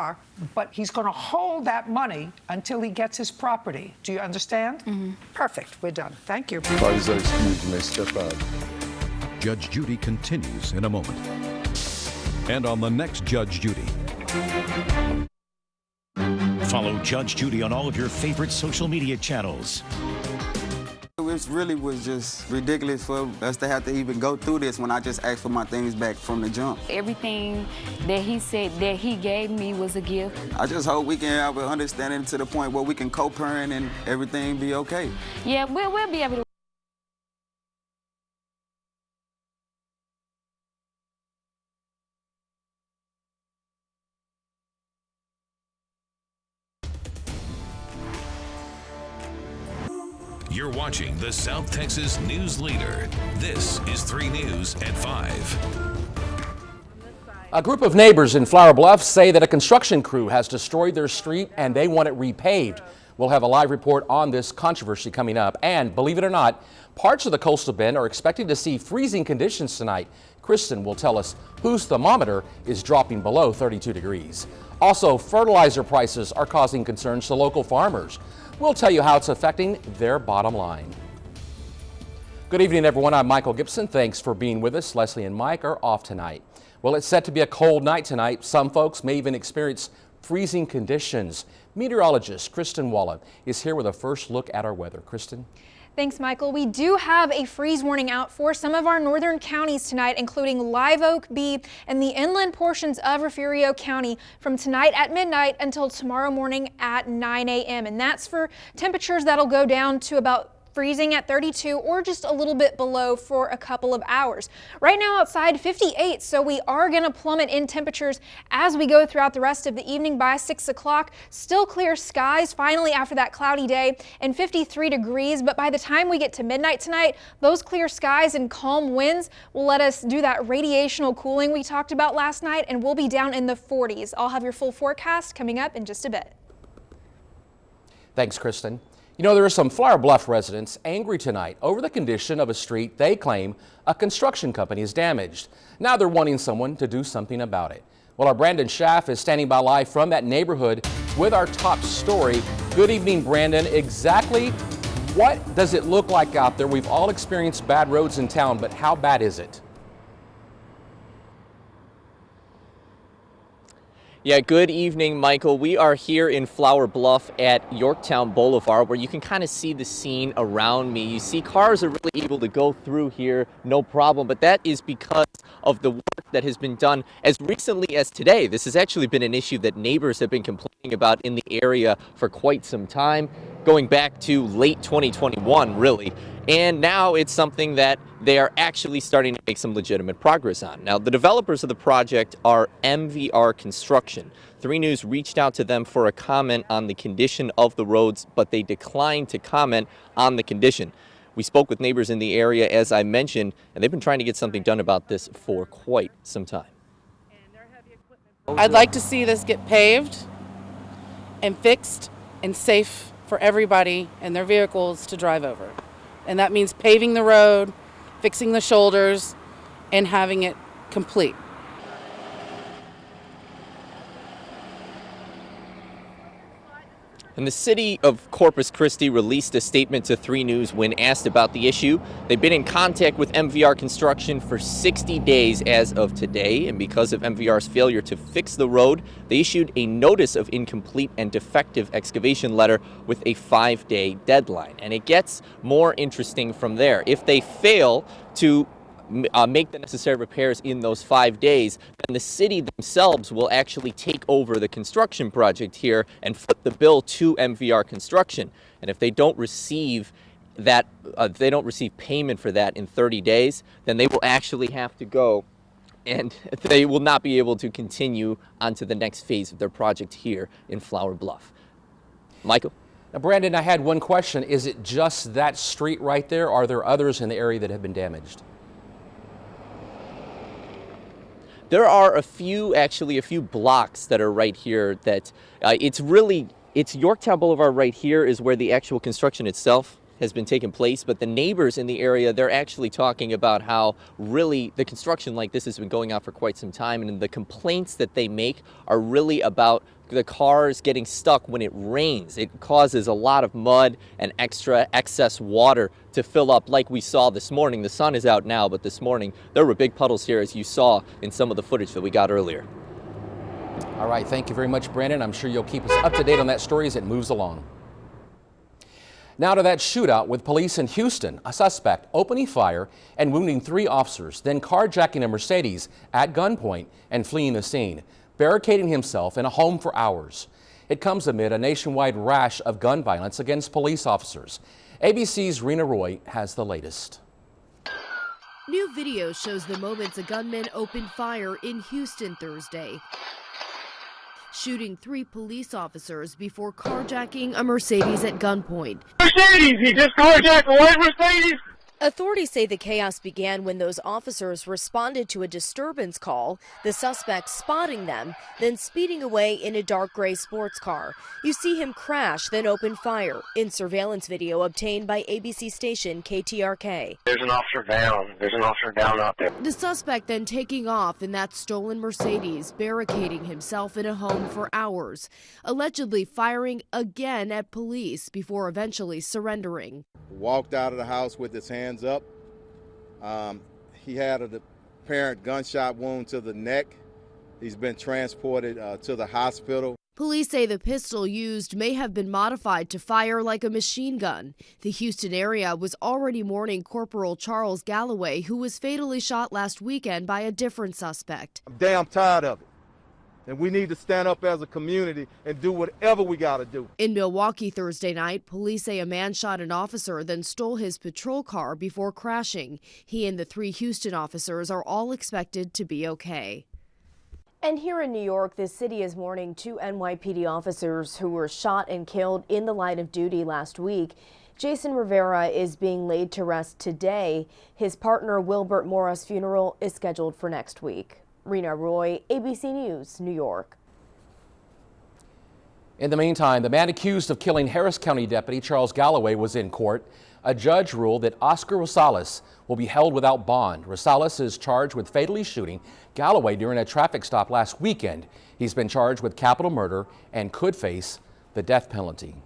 car, but he's going to hold that money until he gets his property. Do you understand? Perfect. We're done. Thank you. Parties are excused. You may step out. Judge Judy continues in a moment. And on the next Judge Judy. Follow Judge Judy on all of your favorite social media channels. It really was just ridiculous for us to have to even go through this when I just asked for my things back from the jump. Everything that he said that he gave me was a gift. I just hope we can have an understanding to the point where we can co-parent and everything be okay. Yeah, we'll be able to. You're watching the South Texas News Leader. This is 3 News at 5. A group of neighbors in Flower Bluff say that a construction crew has destroyed their street and they want it repaved. We'll have a live report on this controversy coming up. And believe it or not, parts of the coastal bend are expecting to see freezing conditions tonight. Kristen will tell us whose thermometer is dropping below 32 degrees. Also, fertilizer prices are causing concerns to local farmers. We'll tell you how it's affecting their bottom line. Good evening, everyone. I'm Michael Gibson. Thanks for being with us. Leslie and Mike are off tonight. Well, it's set to be a cold night tonight. Some folks may even experience freezing conditions. Meteorologist Kristen Wallen is here with a first look at our weather. Kristen? Thanks, Michael. We do have a freeze warning out for some of our northern counties tonight, including Live Oak, Bee, and the inland portions of Refugio County from tonight at midnight until tomorrow morning at 9 a.m. And that's for temperatures that'll go down to about freezing at 32 or just a little bit below for a couple of hours. Right now outside 58, so we are going to plummet in temperatures as we go throughout the rest of the evening by 6 o'clock. Still clear skies finally after that cloudy day and 53 degrees, but by the time we get to midnight tonight, those clear skies and calm winds will let us do that radiational cooling we talked about last night, and we'll be down in the 40s. I'll have your full forecast coming up in just a bit. Thanks, Kristen. You know, there are some Flower Bluff residents angry tonight over the condition of a street they claim a construction company has damaged. Now they're wanting someone to do something about it. Well, our Brandon Schaff is standing by live from that neighborhood with our top story. Good evening, Brandon. Exactly what does it look like out there? We've all experienced bad roads in town, but how bad is it? Yeah, good evening, Michael. We are here in Flower Bluff at Yorktown Boulevard, where you can kind of see the scene around me. You see cars are really able to go through here, no problem, but that is because of the work that has been done as recently as today. This has actually been an issue that neighbors have been complaining about in the area for quite some time, going back to late 2021, really. And now it's something that they are actually starting to make some legitimate progress on. Now, the developers of the project are MVR Construction. 3 News reached out to them for a comment on the condition of the roads, but they declined to comment on the condition. We spoke with neighbors in the area, as I mentioned, and they've been trying to get something done about this for quite some time. I'd like to see this get paved and fixed and safe for everybody and their vehicles to drive over. And that means paving the road, fixing the shoulders, and having it complete. And the city of Corpus Christi released a statement to 3 News when asked about the issue. They've been in contact with MVR Construction for 60 days as of today, and because of MVR's failure to fix the road, they issued a notice of incomplete and defective excavation letter with a 5-day deadline. And it gets more interesting from there. If they fail to make the necessary repairs in those 5 days, then the city themselves will actually take over the construction project here and foot the bill to MVR Construction. And if they don't receive that, they don't receive payment for that in 30 days, then they will actually have to go and they will not be able to continue on to the next phase of their project here in Flower Bluff. Michael? Now, Brandon, I had one question. Is it just that street right there? Are there others in the area that have been damaged? There are a few blocks that are right here that it's Yorktown Boulevard right here is where the actual construction itself has been taking place, but the neighbors in the area, they're actually talking about how really the construction like this has been going on for quite some time, and the complaints that they make are really about the cars getting stuck when it rains. It causes a lot of mud and excess water to fill up like we saw this morning. The sun is out now, but this morning there were big puddles here, as you saw in some of the footage that we got earlier. All right, thank you very much, Brandon. I'm sure you'll keep us up to date on that story as it moves along. Now to that shootout with police in Houston. A suspect opening fire and wounding 3 officers, then carjacking a Mercedes at gunpoint and fleeing the scene, barricading himself in a home for hours. It comes amid a nationwide rash of gun violence against police officers. ABC's Rena Roy has the latest. New video shows the moments a gunman opened fire in Houston Thursday, shooting 3 police officers before carjacking a Mercedes at gunpoint. Mercedes! He just carjacked a white Mercedes! Authorities say the chaos began when those officers responded to a disturbance call, the suspect spotting them, then speeding away in a dark gray sports car. You see him crash, then open fire in surveillance video obtained by ABC station KTRK. There's an officer down. There's an officer down out there. The suspect then taking off in that stolen Mercedes, barricading himself in a home for hours, allegedly firing again at police before eventually surrendering. Walked out of the house with his hands up. He had an apparent gunshot wound to the neck. He's been transported to the hospital. Police say the pistol used may have been modified to fire like a machine gun. The Houston area was already mourning Corporal Charles Galloway, who was fatally shot last weekend by a different suspect. I'm damn tired of it. And we need to stand up as a community and do whatever we got to do. In Milwaukee Thursday night, police say a man shot an officer, then stole his patrol car before crashing. He and the 3 Houston officers are all expected to be okay. And here in New York, the city is mourning 2 NYPD officers who were shot and killed in the line of duty last week. Jason Rivera is being laid to rest today. His partner Wilbert Mora's funeral is scheduled for next week. Rena Roy, ABC News, New York. In the meantime, the man accused of killing Harris County Deputy Charles Galloway was in court. A judge ruled that Oscar Rosales will be held without bond. Rosales is charged with fatally shooting Galloway during a traffic stop last weekend. He's been charged with capital murder and could face the death penalty.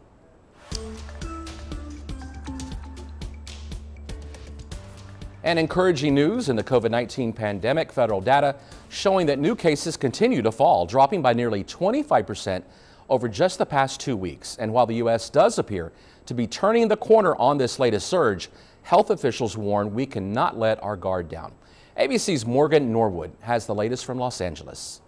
And encouraging news in the COVID-19 pandemic. Federal data showing that new cases continue to fall, dropping by nearly 25% over just the past 2 weeks. And while the U.S. does appear to be turning the corner on this latest surge, health officials warn we cannot let our guard down. ABC's Morgan Norwood has the latest from Los Angeles.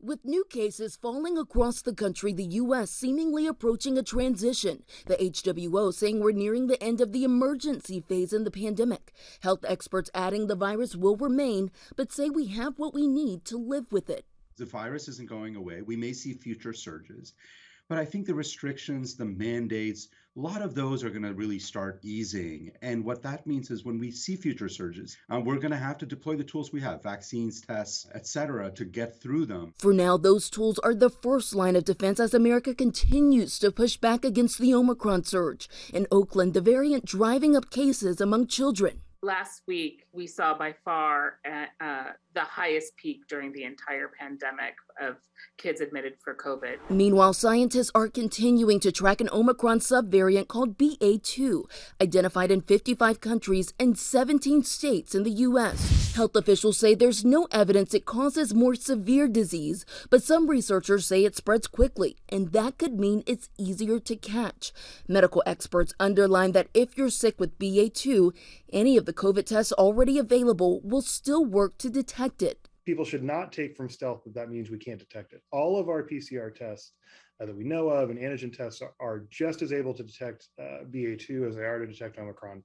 With new cases falling across the country, the U.S. seemingly approaching a transition. The HWO saying we're nearing the end of the emergency phase in the pandemic. Health experts adding the virus will remain, but say we have what we need to live with it. The virus isn't going away. We may see future surges. But I think the restrictions, the mandates, a lot of those are going to really start easing. And what that means is when we see future surges, we're going to have to deploy the tools we have, vaccines, tests, etc., to get through them. For now, those tools are the first line of defense as America continues to push back against the Omicron surge. In Oakland, the variant driving up cases among children. Last week, we saw by far the highest peak during the entire pandemic of kids admitted for COVID. Meanwhile, scientists are continuing to track an Omicron subvariant called BA2, identified in 55 countries and 17 states in the U.S. Health officials say there's no evidence it causes more severe disease, but some researchers say it spreads quickly, and that could mean it's easier to catch. Medical experts underline that if you're sick with BA2, any of the COVID tests already available will still work to detect it. People should not take from stealth that means we can't detect it. All of our PCR tests that we know of and antigen tests are just as able to detect BA2 as they are to detect Omicron.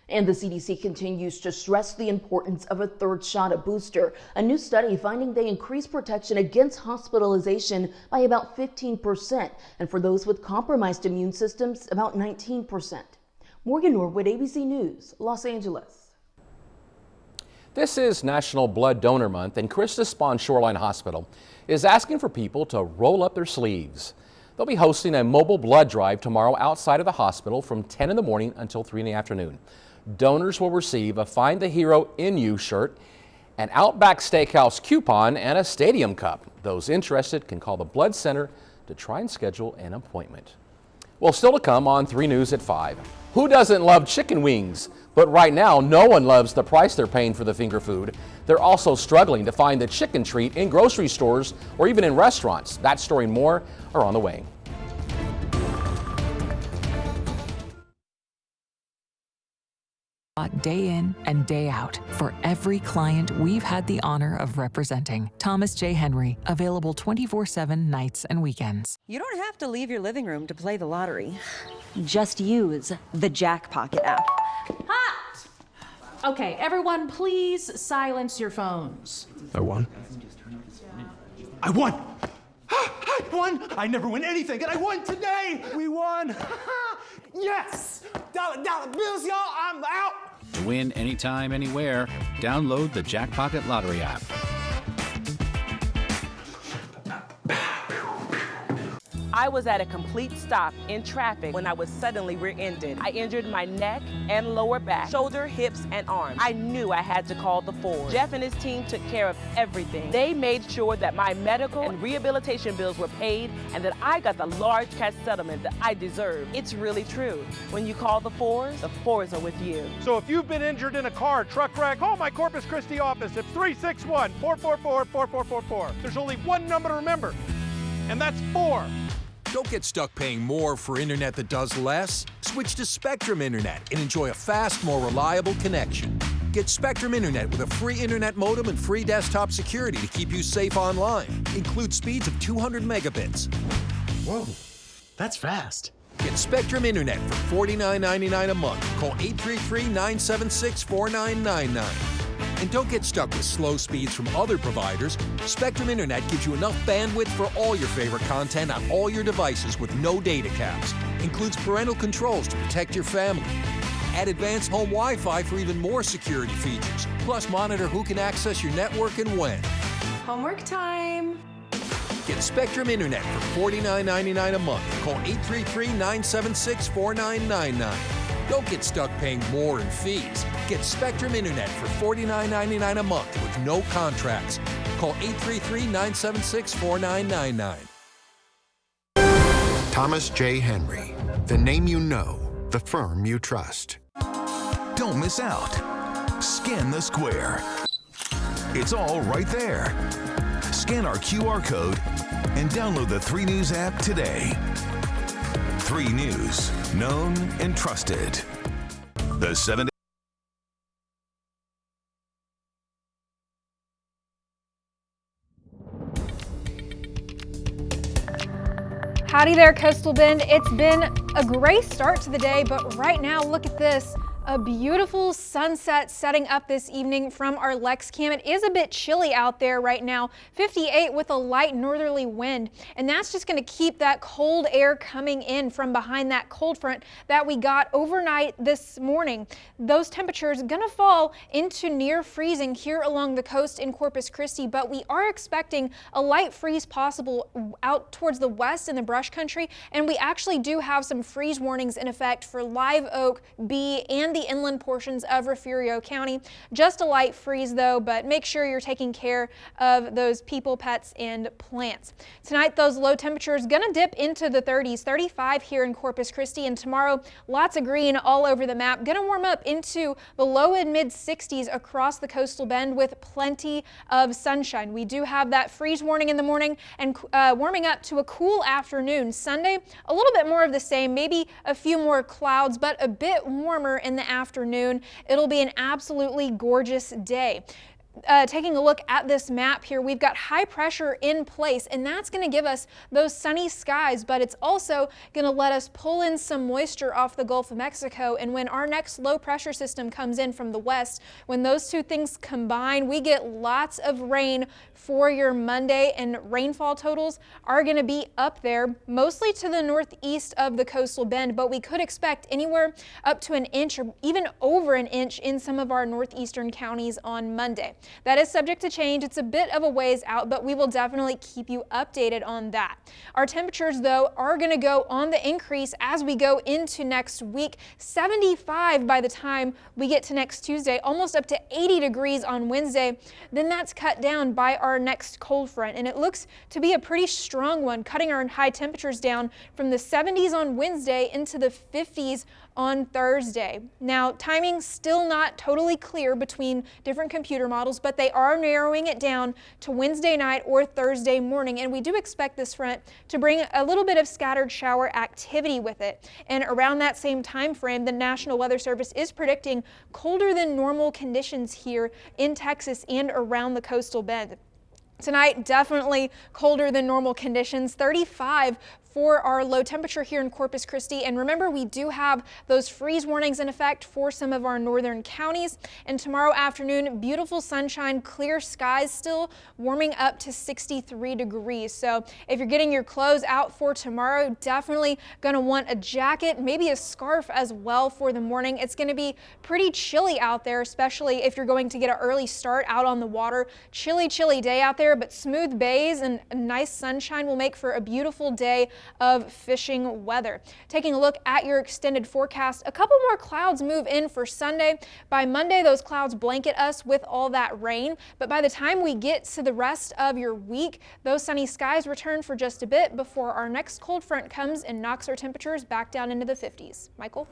And the CDC continues to stress the importance of a third shot, a booster. A new study finding they increase protection against hospitalization by about 15%, and for those with compromised immune systems, about 19%. Morgan Norwood, ABC News, Los Angeles. This is National Blood Donor Month, and Christus Spawn Shoreline Hospital is asking for people to roll up their sleeves. They'll be hosting a mobile blood drive tomorrow outside of the hospital from 10 in the morning until 3 in the afternoon. Donors will receive a Find the Hero in You shirt, an Outback Steakhouse coupon, and a stadium cup. Those interested can call the Blood Center to try and schedule an appointment. Well, still to come on 3 News at 5. Who doesn't love chicken wings? But right now, no one loves the price they're paying for the finger food. They're also struggling to find the chicken treat in grocery stores or even in restaurants. That story and more are on the way. Day in and day out for every client we've had the honor of representing. Thomas J. Henry, available 24/7 nights and weekends. You don't have to leave your living room to play the lottery. Just use the Jackpocket app. Hot! Okay, everyone, please silence your phones. I won. I won! I won! I never win anything, and I won today! We won! Yes! Dollar bills, y'all, I'm out! To win anytime, anywhere, download the Jackpocket Lottery app. I was at a complete stop in traffic when I was suddenly rear-ended. I injured my neck and lower back, shoulder, hips, and arms. I knew I had to call the Ford. Jeff and his team took care of everything. They made sure that my medical and rehabilitation bills were paid and that I got the large cash settlement that I deserved. It's really true. When you call the Fords are with you. So if you've been injured in a car, truck wreck, call my Corpus Christi office at 361-444-4444. There's only one number to remember, and that's 4. Don't get stuck paying more for internet that does less. Switch to Spectrum Internet and enjoy a fast, more reliable connection. Get Spectrum Internet with a free internet modem and free desktop security to keep you safe online. Includes speeds of 200 megabits. Whoa, that's fast. Get Spectrum Internet for $49.99 a month. Call 833-976-4999. And don't get stuck with slow speeds from other providers. Spectrum Internet gives you enough bandwidth for all your favorite content on all your devices with no data caps. Includes parental controls to protect your family. Add advanced home Wi-Fi for even more security features. Plus monitor who can access your network and when. Homework time. Get Spectrum Internet for $49.99 a month. Call 833-976-4999. Don't get stuck paying more in fees. Get Spectrum Internet for $49.99 a month with no contracts. Call 833-976-4999. Thomas J. Henry, the name you know, the firm you trust. Don't miss out. Scan the square. It's all right there. Scan our QR code and download the 3 News app today. 3 News, known and trusted. The 7 Howdy there, Coastal Bend. It's been a great start to the day, but right now, look at this. A beautiful sunset setting up this evening from our Lex Cam. It is a bit chilly out there right now, 58 with a light northerly wind, and that's just going to keep that cold air coming in from behind that cold front that we got overnight this morning. Those temperatures going to fall into near freezing here along the coast in Corpus Christi, but we are expecting a light freeze possible out towards the west in the brush country, and we actually do have some freeze warnings in effect for Live Oak, Bee, and the inland portions of Refugio County. Just a light freeze though, but make sure you're taking care of those people, pets, and plants. Tonight, those low temperatures gonna dip into the 30s, 35 here in Corpus Christi, and tomorrow, lots of green all over the map. Gonna warm up into the low and mid 60s across the coastal bend with plenty of sunshine. We do have that freeze warning in the morning and warming up to a cool afternoon. Sunday, a little bit more of the same, maybe a few more clouds, but a bit warmer in the afternoon. It'll be an absolutely gorgeous day. Taking a look at this map here, we've got high pressure in place, and that's going to give us those sunny skies, but it's also going to let us pull in some moisture off the Gulf of Mexico. And when our next low pressure system comes in from the west, when those two things combine, we get lots of rain for your Monday, and rainfall totals are going to be up there, mostly to the northeast of the coastal bend, but we could expect anywhere up to an inch or even over an inch in some of our northeastern counties on Monday. That is subject to change. It's a bit of a ways out, but we will definitely keep you updated on that. Our temperatures, though, are going to go on the increase as we go into next week. 75 by the time we get to next Tuesday, almost up to 80 degrees on Wednesday. Then that's cut down by our next cold front, and it looks to be a pretty strong one, cutting our high temperatures down from the 70s on Wednesday into the 50s on Thursday. Now, timing's still not totally clear between different computer models, but they are narrowing it down to Wednesday night or Thursday morning, and we do expect this front to bring a little bit of scattered shower activity with it. And around that same time frame, the National Weather Service is predicting colder than normal conditions here in Texas and around the coastal bend. Tonight, definitely colder than normal conditions, 35 for our low temperature here in Corpus Christi. And remember, we do have those freeze warnings in effect for some of our northern counties. And tomorrow afternoon, beautiful sunshine, clear skies, still warming up to 63 degrees. So if you're getting your clothes out for tomorrow, definitely going to want a jacket, maybe a scarf as well for the morning. It's going to be pretty chilly out there, especially if you're going to get an early start out on the water. Chilly day out there, but smooth bays and a nice sunshine will make for a beautiful day of fishing weather. Taking a look at your extended forecast, a couple more clouds move in for Sunday. By Monday, those clouds blanket us with all that rain, but by the time we get to the rest of your week, those sunny skies return for just a bit before our next cold front comes and knocks our temperatures back down into the 50s. Michael?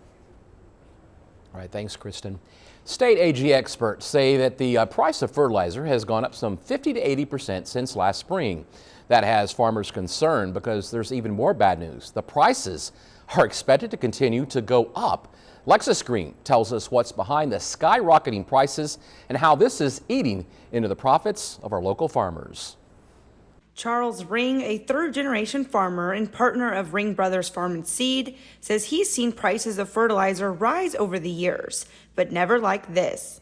All right, thanks, Kristen. State AG experts say that the price of fertilizer has gone up some 50 to 80% since last spring. That has farmers concerned because there's even more bad news. The prices are expected to continue to go up. Lexus Green tells us what's behind the skyrocketing prices and how this is eating into the profits of our local farmers. Charles Ring, a third-generation farmer and partner of Ring Brothers Farm and Seed, says he's seen prices of fertilizer rise over the years, but never like this.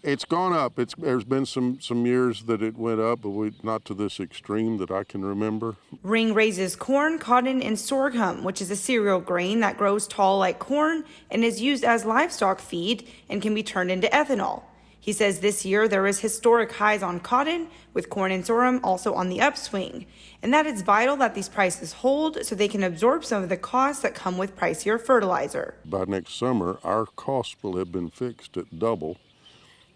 It's gone up. There's been some years that it went up, but not to this extreme that I can remember. Ring raises corn, cotton, and sorghum, which is a cereal grain that grows tall like corn and is used as livestock feed and can be turned into ethanol. He says this year there is historic highs on cotton, with corn and sorghum also on the upswing, and that it's vital that these prices hold so they can absorb some of the costs that come with pricier fertilizer. By next summer, our costs will have been fixed at double.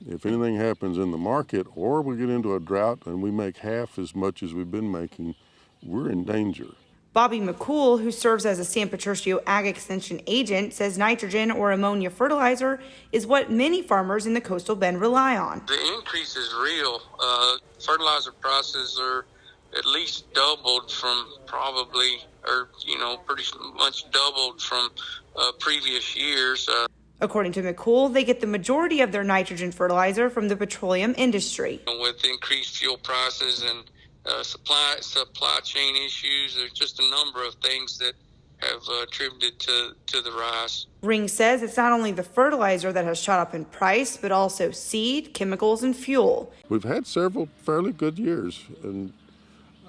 If anything happens in the market or we get into a drought and we make half as much as we've been making, we're in danger. Bobby McCool, who serves as a San Patricio Ag Extension agent, says nitrogen or ammonia fertilizer is what many farmers in the coastal bend rely on. The increase is real. Fertilizer prices are at least doubled from pretty much doubled from previous years. According to McCool, they get the majority of their nitrogen fertilizer from the petroleum industry. With increased fuel prices and supply chain issues, there's just a number of things that have attributed to the rise. Ring says it's not only the fertilizer that has shot up in price, but also seed, chemicals, and fuel. We've had several fairly good years, and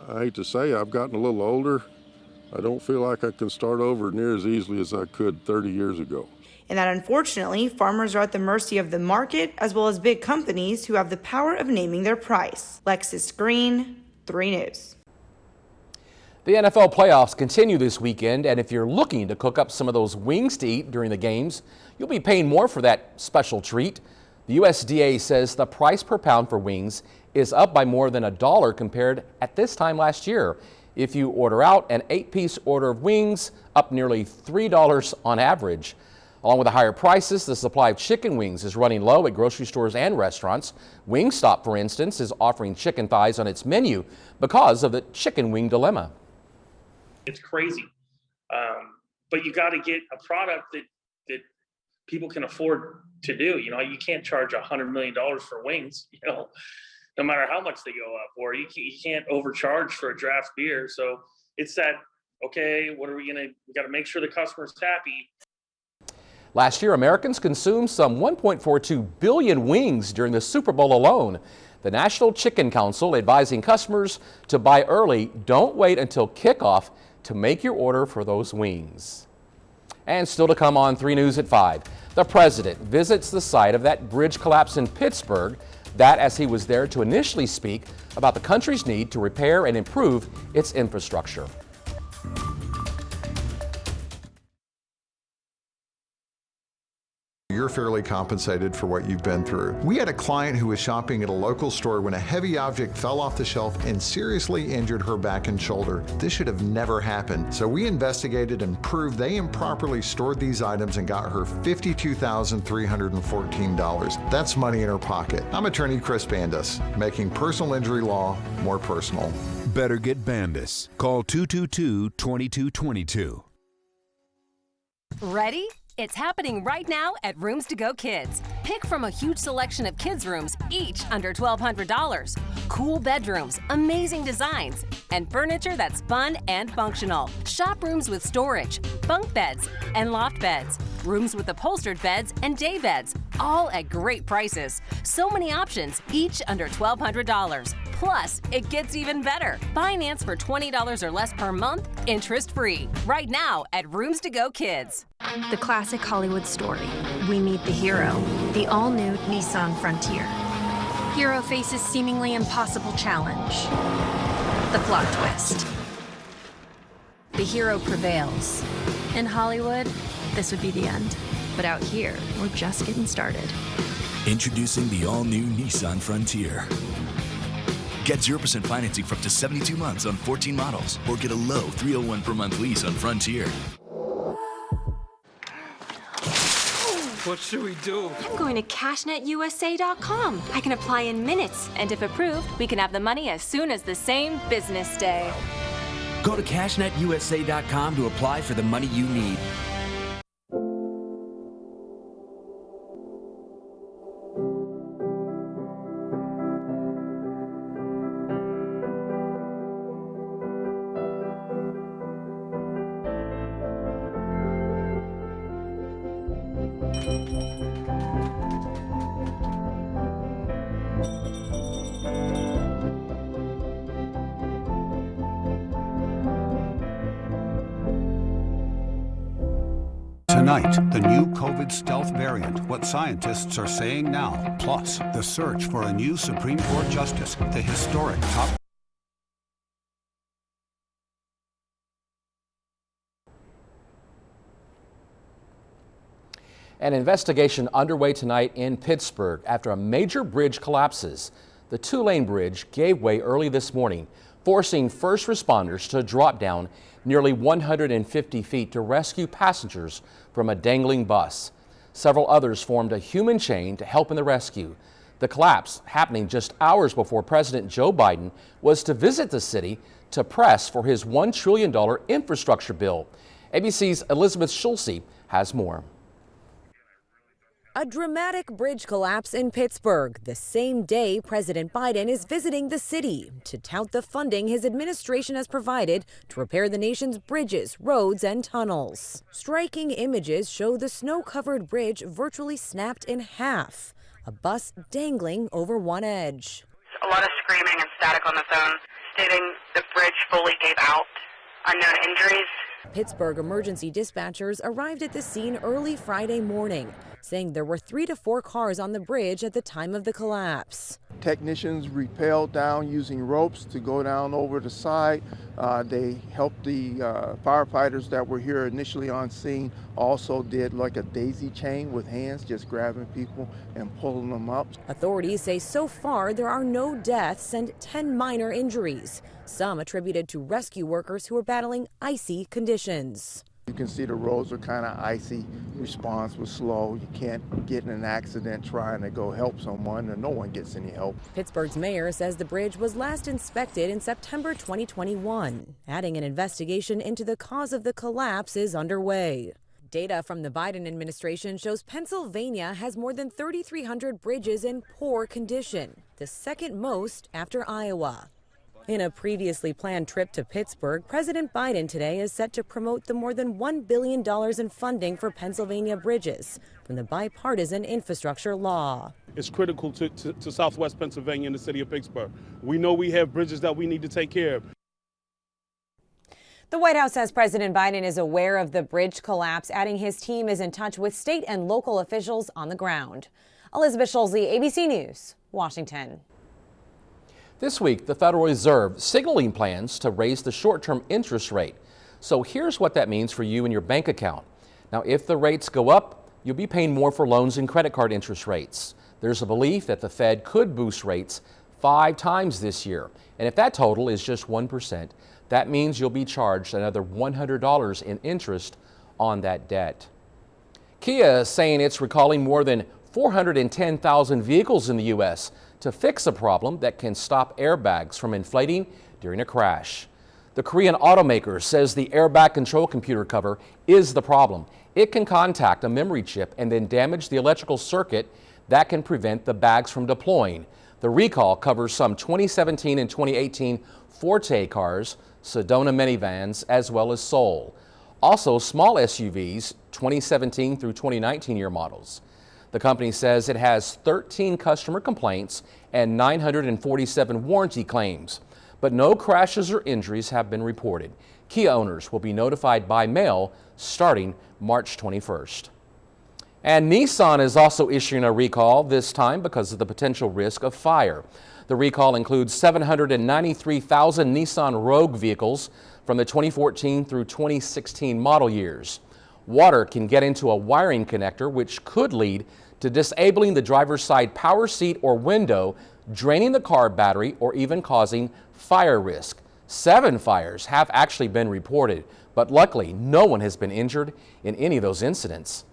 I hate to say I've gotten a little older. I don't feel like I can start over near as easily as I could 30 years ago. And that unfortunately, farmers are at the mercy of the market as well as big companies who have the power of naming their price. Lexus Green, 3 News. The NFL playoffs continue this weekend, and if you're looking to cook up some of those wings to eat during the games, you'll be paying more for that special treat. The USDA says the price per pound for wings is up by more than $1 compared at this time last year. If you order out, an 8-piece order of wings up nearly $3 on average. Along with the higher prices, the supply of chicken wings is running low at grocery stores and restaurants. Wingstop, for instance, is offering chicken thighs on its menu because of the chicken wing dilemma. It's crazy, but you got to get a product that people can afford to do. You know, you can't charge $100 million for wings, you know, no matter how much they go up, or you can't overcharge for a draft beer. So it's that, okay, we got to make sure the customer's happy. Last year, Americans consumed some 1.42 billion wings during the Super Bowl alone. The National Chicken Council advising customers to buy early. Don't wait until kickoff to make your order for those wings. And still to come on 3 News at 5. The president visits the site of that bridge collapse in Pittsburgh. That as he was there to initially speak about the country's need to repair and improve its infrastructure. You're fairly compensated for what you've been through. We had a client who was shopping at a local store when a heavy object fell off the shelf and seriously injured her back and shoulder. This should have never happened. So we investigated and proved they improperly stored these items and got her $52,314. That's money in her pocket. I'm attorney Chris Bandus, making personal injury law more personal. Better get Bandus. Call 222-2222. Ready? It's happening right now at Rooms to Go Kids. Pick from a huge selection of kids' rooms, each under $1,200. Cool bedrooms, amazing designs, and furniture that's fun and functional. Shop rooms with storage, bunk beds, and loft beds. Rooms with upholstered beds and day beds, all at great prices. So many options, each under $1,200. Plus, it gets even better. Finance for $20 or less per month, interest-free. Right now at Rooms to Go Kids. The classic Hollywood story. We meet the hero, the all-new Nissan Frontier. Hero faces seemingly impossible challenge. The plot twist. The hero prevails. In Hollywood, this would be the end. But out here, we're just getting started. Introducing the all-new Nissan Frontier. Get 0% financing for up to 72 months on 14 models, or get a low $301 per month lease on Frontier. What should we do? I'm going to CashNetUSA.com. I can apply in minutes, and if approved, we can have the money as soon as the same business day. Go to CashNetUSA.com to apply for the money you need. Tonight, the new COVID stealth variant, what scientists are saying now, plus the search for a new Supreme Court justice, the historic top. An investigation underway tonight in Pittsburgh after a major bridge collapses. The two-lane bridge gave way early this morning, forcing first responders to drop down nearly 150 feet to rescue passengers from a dangling bus. Several others formed a human chain to help in the rescue. The collapse happening just hours before President Joe Biden was to visit the city to press for his $1 trillion infrastructure bill. ABC's Elizabeth Schulze has more. A dramatic bridge collapse in Pittsburgh, the same day President Biden is visiting the city to tout the funding his administration has provided to repair the nation's bridges, roads, and tunnels. Striking images show the snow-covered bridge virtually snapped in half, a bus dangling over one edge. A lot of screaming and static on the phone, stating the bridge fully gave out. Unknown injuries. Pittsburgh emergency dispatchers arrived at the scene early Friday morning, saying there were 3 to 4 cars on the bridge at the time of the collapse. Technicians rappelled down using ropes to go down over the side. They helped the firefighters that were here initially on scene, also did like a daisy chain with hands, just grabbing people and pulling them up. Authorities say so far there are no deaths and 10 minor injuries, some attributed to rescue workers who are battling icy conditions. You can see the roads are kind of icy. Response was slow. You can't get in an accident trying to go help someone, and no one gets any help. Pittsburgh's mayor says the bridge was last inspected in September 2021, adding an investigation into the cause of the collapse is underway. Data from the Biden administration shows Pennsylvania has more than 3,300 bridges in poor condition, the second most after Iowa. In a previously planned trip to Pittsburgh, President Biden today is set to promote the more than $1 billion in funding for Pennsylvania bridges from the bipartisan infrastructure law. It's critical to Southwest Pennsylvania and the city of Pittsburgh. We know we have bridges that we need to take care of. The White House says President Biden is aware of the bridge collapse, adding his team is in touch with state and local officials on the ground. Elizabeth Schulze, ABC News, Washington. This week, the Federal Reserve signaling plans to raise the short-term interest rate. So here's what that means for you and your bank account. Now, if the rates go up, you'll be paying more for loans and credit card interest rates. There's a belief that the Fed could boost rates 5 times this year. And if that total is just 1%, that means you'll be charged another $100 in interest on that debt. Kia is saying it's recalling more than 410,000 vehicles in the U.S. to fix a problem that can stop airbags from inflating during a crash. The Korean automaker says the airbag control computer cover is the problem. It can contact a memory chip and then damage the electrical circuit that can prevent the bags from deploying. The recall covers some 2017 and 2018 Forte cars, Sedona minivans, as well as Soul. Also small SUVs, 2017 through 2019 year models. The company says it has 13 customer complaints and 947 warranty claims, but no crashes or injuries have been reported. Kia owners will be notified by mail starting March 21st. And Nissan is also issuing a recall, this time because of the potential risk of fire. The recall includes 793,000 Nissan Rogue vehicles from the 2014 through 2016 model years. Water can get into a wiring connector, which could lead to disabling the driver's side power seat or window, draining the car battery, or even causing fire risk. 7 fires have actually been reported, but luckily no one has been injured in any of those incidents.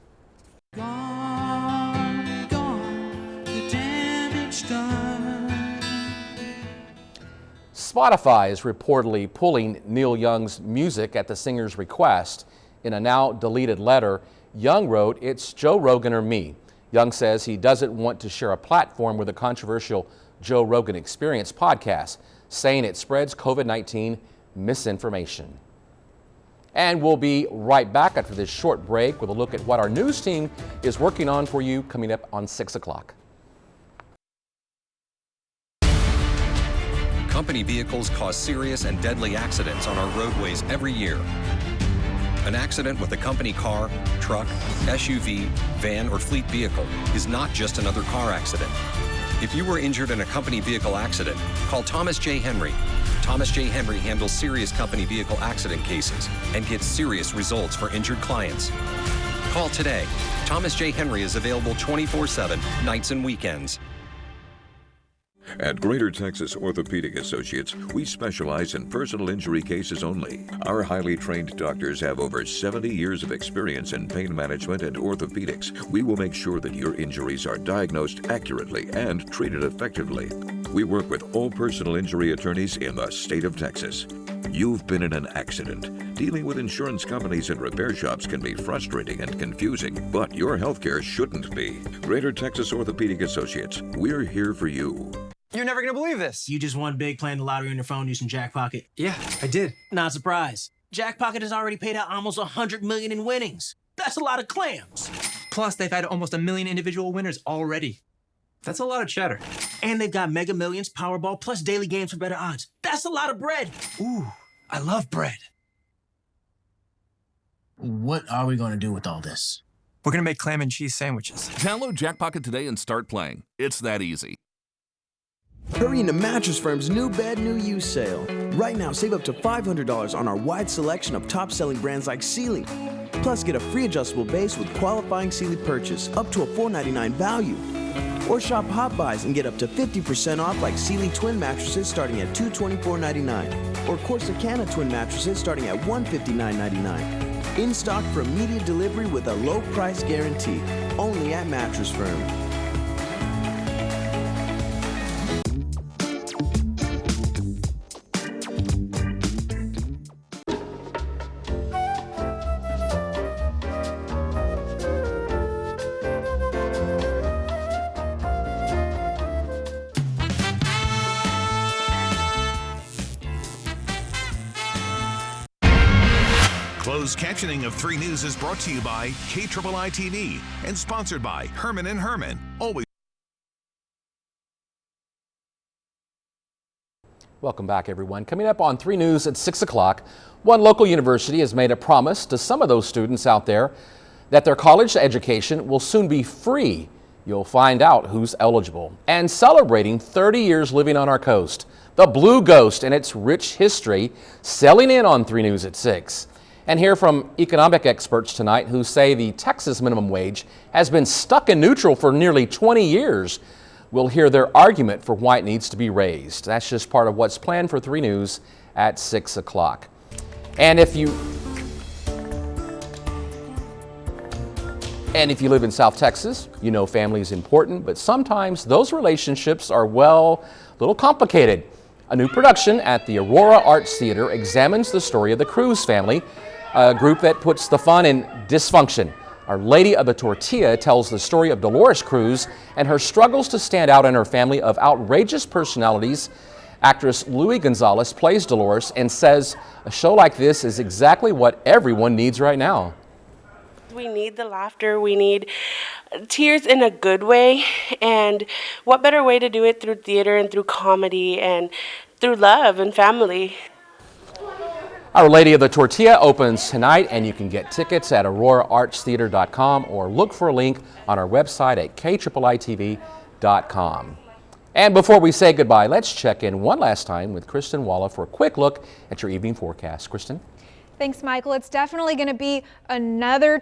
Spotify is reportedly pulling Neil Young's music at the singer's request. In a now deleted letter, Young wrote, "It's Joe Rogan or me." Young says he doesn't want to share a platform with a controversial Joe Rogan Experience podcast, saying it spreads COVID-19 misinformation. And we'll be right back after this short break with a look at what our news team is working on for you coming up on 6 o'clock. Company vehicles cause serious and deadly accidents on our roadways every year. An accident with a company car, truck, SUV, van, or fleet vehicle is not just another car accident. If you were injured in a company vehicle accident, call Thomas J. Henry. Thomas J. Henry handles serious company vehicle accident cases and gets serious results for injured clients. Call today. Thomas J. Henry is available 24/7, nights and weekends. At Greater Texas Orthopedic Associates, we specialize in personal injury cases only. Our highly trained doctors have over 70 years of experience in pain management and orthopedics. We will make sure that your injuries are diagnosed accurately and treated effectively. We work with all personal injury attorneys in the state of Texas. You've been in an accident. Dealing with insurance companies and repair shops can be frustrating and confusing, but your healthcare shouldn't be. Greater Texas Orthopedic Associates, we're here for you. You're never gonna believe this. You just won big playing the lottery on your phone using Jackpocket. Yeah, I did. Not surprised. Jackpocket has already paid out almost $100 million in winnings. That's a lot of clams. Plus, they've had almost 1 million individual winners already. That's a lot of cheddar. And they've got Mega Millions, Powerball, plus daily games for better odds. That's a lot of bread. Ooh, I love bread. What are we gonna do with all this? We're gonna make clam and cheese sandwiches. Download Jackpocket today and start playing. It's that easy. Hurry into Mattress Firm's new bed, new you sale. Right now, save up to $500 on our wide selection of top-selling brands like Sealy. Plus, get a free adjustable base with qualifying Sealy purchase, up to a $4.99 value. Or shop Hot Buys and get up to 50% off like Sealy twin mattresses starting at $224.99. Or Corsicana twin mattresses starting at $159.99. In stock for immediate delivery with a low price guarantee. Only at Mattress Firm. Closed captioning of 3 News is brought to you by KIII TV and sponsored by Herman & Herman. Always. Welcome back, everyone. Coming up on 3 News at 6 o'clock, one local university has made a promise to some of those students out there that their college education will soon be free You'll find out who's eligible. And celebrating 30 years living on our coast, the Blue Ghost and its rich history, selling in on 3 News at 6. And hear from economic experts tonight who say the Texas minimum wage has been stuck in neutral for nearly 20 years. We'll hear their argument for why it needs to be raised. That's just part of what's planned for 3 News at 6 o'clock. And if you live in South Texas, you know family is important, but sometimes those relationships are, well, a little complicated. A new production at the Aurora Arts Theater examines the story of the Cruz family, a group that puts the fun in dysfunction. Our Lady of the Tortilla tells the story of Dolores Cruz and her struggles to stand out in her family of outrageous personalities. Actress Louis Gonzalez plays Dolores and says a show like this is exactly what everyone needs right now. We need the laughter, we need tears in a good way, and what better way to do it through theater and through comedy and through love and family. Our Lady of the Tortilla opens tonight, and you can get tickets at auroraartstheater.com or look for a link on our website at KIIITV.com. And before we say goodbye, let's check in one last time with Kristen Walla for a quick look at your evening forecast. Kristen? Thanks, Michael. It's definitely going to be another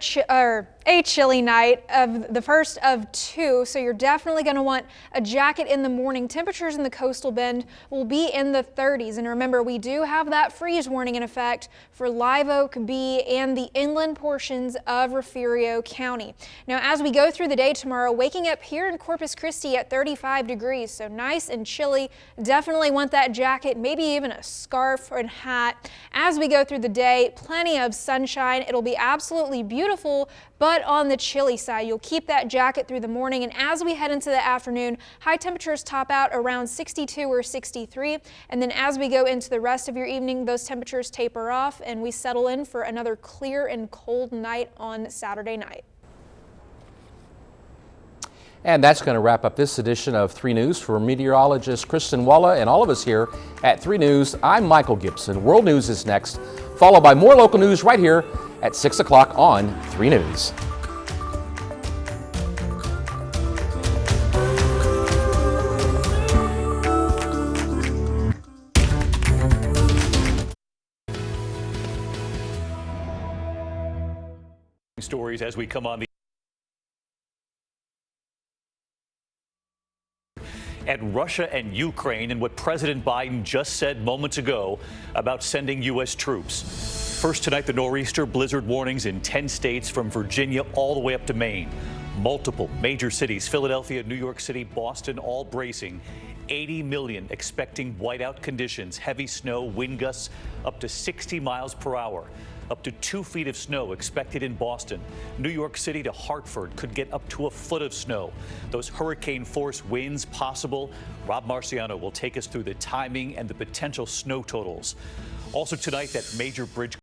a chilly night, of the first of 2, so you're definitely going to want a jacket in the morning. Temperatures in the coastal bend will be in the 30s, and remember, we do have that freeze warning in effect for Live Oak, B, and the inland portions of Refugio County. Now, as we go through the day tomorrow, waking up here in Corpus Christi at 35 degrees, so nice and chilly. Definitely want that jacket, maybe even a scarf and hat. As we go through the day, plenty of sunshine. It'll be absolutely beautiful, but on the chilly side. You'll keep that jacket through the morning, and as we head into the afternoon, high temperatures top out around 62 or 63, and then as we go into the rest of your evening, those temperatures taper off and we settle in for another clear and cold night on Saturday night. And that's going to wrap up this edition of 3 News. For meteorologist Kristen Walla and all of us here at 3 News, I'm Michael Gibson. World News is next, followed by more local news right here at 6 o'clock on 3 News. Stories as we come on the at Russia and Ukraine and what President Biden just said moments ago about sending U.S. troops. First tonight, the nor'easter blizzard warnings in 10 states from Virginia all the way up to Maine. Multiple major cities, Philadelphia, New York City, Boston, all bracing. 80 million expecting whiteout conditions, heavy snow, wind gusts up to 60 miles per hour. Up to 2 feet of snow expected in Boston. New York City to Hartford could get up to a foot of snow. Those hurricane-force winds possible. Rob Marciano will take us through the timing and the potential snow totals. Also tonight, that major bridge